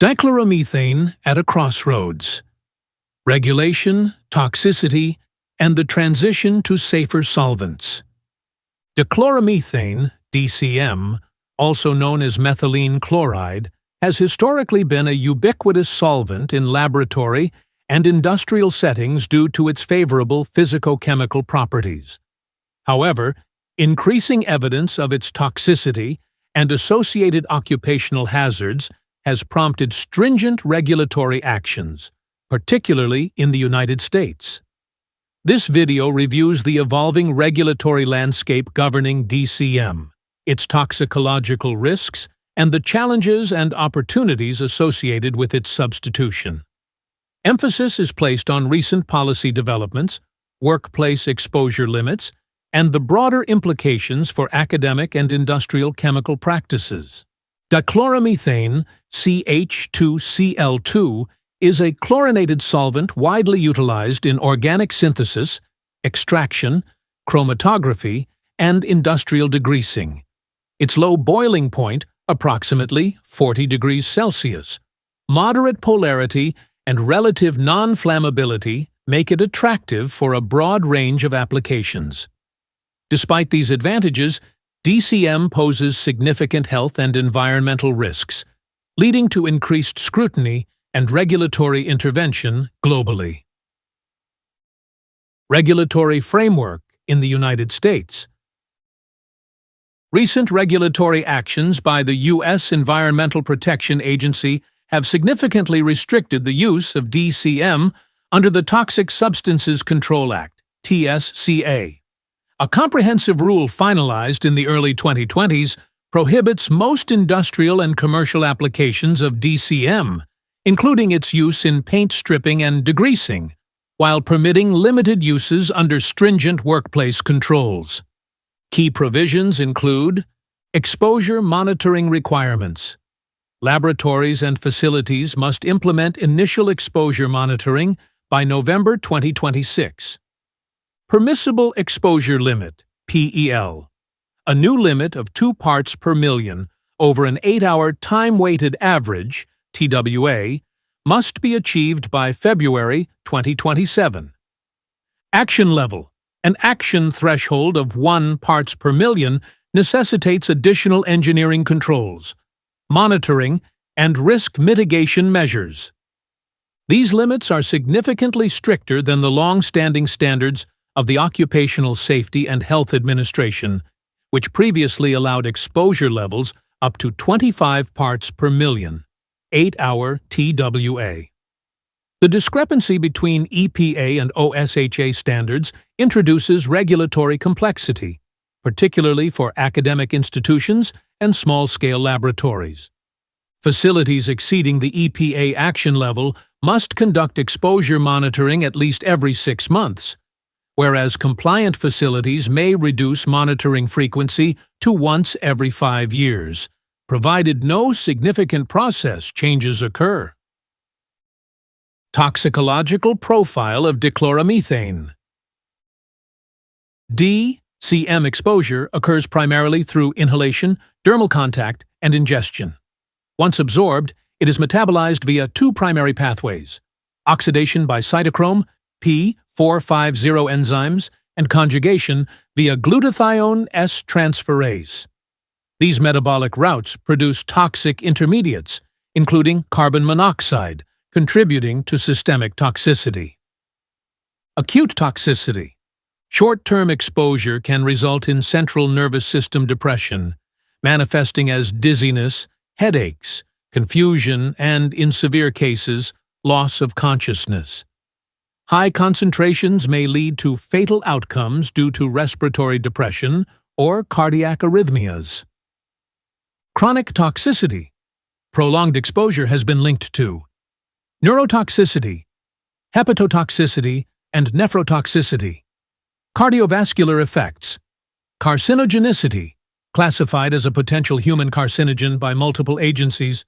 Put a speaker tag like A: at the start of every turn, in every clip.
A: Dichloromethane at a crossroads. Regulation, toxicity, and the transition to safer solvents. Dichloromethane, DCM, also known as methylene chloride, has historically been a ubiquitous solvent in laboratory and industrial settings due to its favorable physicochemical properties. However, increasing evidence of its toxicity and associated occupational hazards has prompted stringent regulatory actions, particularly in the United States. This video reviews the evolving regulatory landscape governing DCM, its toxicological risks, and the challenges and opportunities associated with its substitution. Emphasis is placed on recent policy developments, workplace exposure limits, and the broader implications for academic and industrial chemical practices. Dichloromethane, CH2Cl2, is a chlorinated solvent widely utilized in organic synthesis, extraction, chromatography, and industrial degreasing. Its low boiling point, approximately 40 degrees Celsius, moderate polarity, and relative non-flammability make it attractive for a broad range of applications. Despite these advantages, DCM poses significant health and environmental risks, leading to increased scrutiny and regulatory intervention globally. Regulatory framework in the United States. Recent regulatory actions by the U.S. Environmental Protection Agency have significantly restricted the use of DCM under the Toxic Substances Control Act, TSCA. A comprehensive rule finalized in the early 2020s prohibits most industrial and commercial applications of DCM, including its use in paint stripping and degreasing, while permitting limited uses under stringent workplace controls. Key provisions include exposure monitoring requirements. Laboratories and facilities must implement initial exposure monitoring by November 2026. Permissible exposure limit, PEL. A new limit of 2 parts per million over an 8-hour time-weighted average, TWA, must be achieved by February 2027. Action level. An action threshold of 1 parts per million necessitates additional engineering controls, monitoring, and risk mitigation measures. These limits are significantly stricter than the long-standing standards of the Occupational Safety and Health Administration, which previously allowed exposure levels up to 25 parts per million, 8-hour TWA. The discrepancy between EPA and OSHA standards introduces regulatory complexity, particularly for academic institutions and small-scale laboratories. Facilities exceeding the EPA action level must conduct exposure monitoring at least every 6 months, whereas compliant facilities may reduce monitoring frequency to once every 5 years, provided no significant process changes occur. Toxicological profile of dichloromethane. DCM exposure occurs primarily through inhalation, dermal contact, and ingestion. Once absorbed, it is metabolized via 2 primary pathways: oxidation by cytochrome P450 enzymes and conjugation via glutathione S-transferase. These metabolic routes produce toxic intermediates, including carbon monoxide, contributing to systemic toxicity. Acute toxicity. Short-term exposure can result in central nervous system depression, manifesting as dizziness, headaches, confusion, and, in severe cases, loss of consciousness. High concentrations may lead to fatal outcomes due to respiratory depression or cardiac arrhythmias. Chronic toxicity. Prolonged exposure has been linked to neurotoxicity, hepatotoxicity, and nephrotoxicity. Cardiovascular effects. Carcinogenicity, classified as a potential human carcinogen by multiple agencies.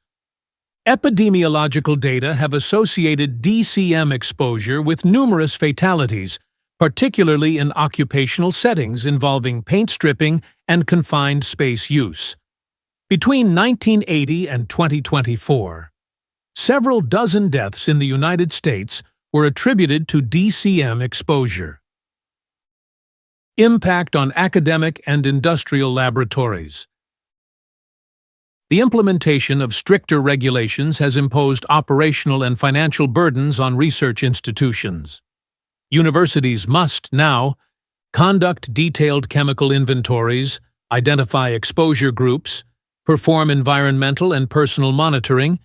A: Epidemiological data have associated DCM exposure with numerous fatalities, particularly in occupational settings involving paint stripping and confined space use. Between 1980 and 2024, Several dozen deaths in the United States were attributed to DCM exposure. Impact on academic and industrial laboratories. The implementation of stricter regulations has imposed operational and financial burdens on research institutions. Universities must now conduct detailed chemical inventories, identify exposure groups, perform environmental and personal monitoring,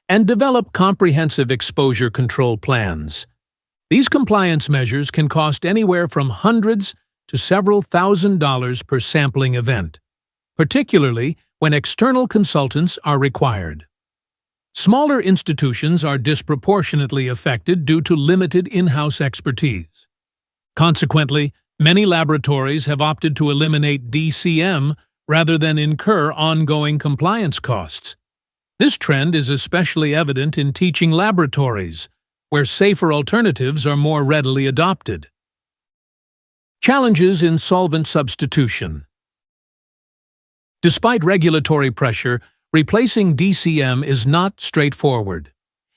A: and develop comprehensive exposure control plans. These compliance measures can cost anywhere from hundreds to several $1,000s per sampling event, particularly when external consultants are required. Smaller institutions are disproportionately affected due to limited in-house expertise. Consequently, many laboratories have opted to eliminate DCM rather than incur ongoing compliance costs. This trend is especially evident in teaching laboratories, where safer alternatives are more readily adopted. Challenges in solvent substitution. Despite regulatory pressure, replacing DCM is not straightforward.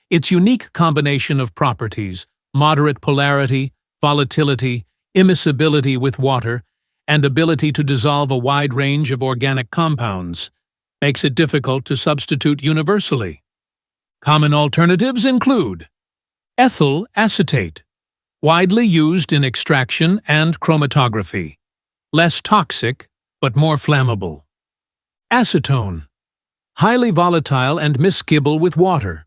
A: Its unique combination of properties, moderate polarity, volatility, immiscibility with water, and ability to dissolve a wide range of organic compounds, makes it difficult to substitute universally. Common alternatives include ethyl acetate, widely used in extraction and chromatography, less toxic but more flammable. Acetone, highly volatile and miscible with water,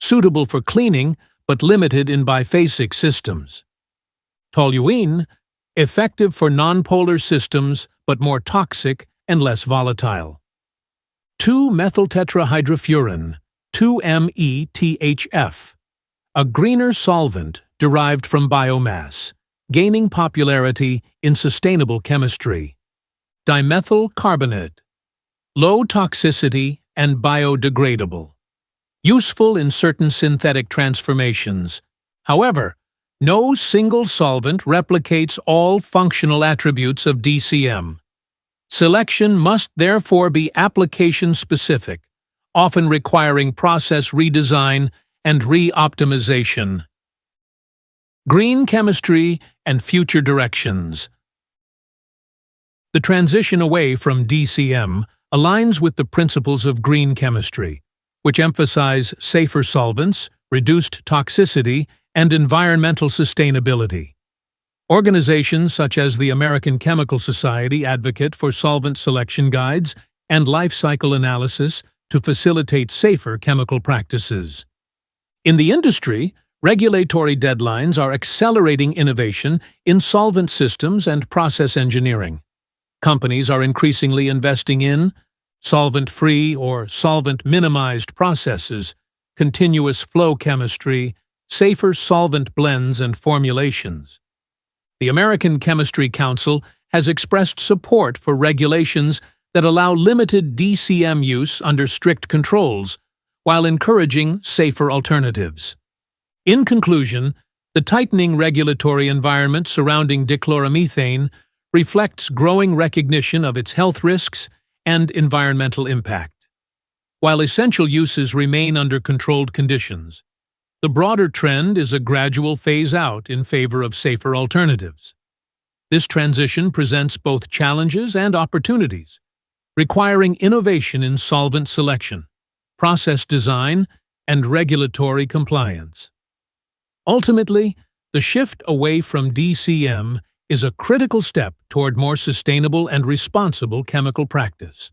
A: suitable for cleaning but limited in biphasic systems. Toluene, effective for nonpolar systems but more toxic and less volatile. 2-methyltetrahydrofuran, 2-METHF, a greener solvent derived from biomass, gaining popularity in sustainable chemistry. Dimethyl carbonate, low toxicity and biodegradable, useful in certain synthetic transformations. However, no single solvent replicates all functional attributes of DCM. Selection must therefore be application-specific, often requiring process redesign and re-optimization. Green chemistry and future directions. The transition away from DCM aligns with the principles of green chemistry, which emphasize safer solvents, reduced toxicity, and environmental sustainability. Organizations such as the American Chemical Society advocate for solvent selection guides and life cycle analysis to facilitate safer chemical practices. In the industry, regulatory deadlines are accelerating innovation in solvent systems and process engineering. Companies are increasingly investing in solvent-free or solvent-minimized processes, continuous flow chemistry, safer solvent blends and formulations. The American Chemistry Council has expressed support for regulations that allow limited DCM use under strict controls, while encouraging safer alternatives. In conclusion, the tightening regulatory environment surrounding dichloromethane reflects growing recognition of its health risks and environmental impact. While essential uses remain under controlled conditions, the broader trend is a gradual phase-out in favor of safer alternatives. This transition presents both challenges and opportunities, requiring innovation in solvent selection, process design, and regulatory compliance. Ultimately, the shift away from DCM is a critical step toward more sustainable and responsible chemical practice.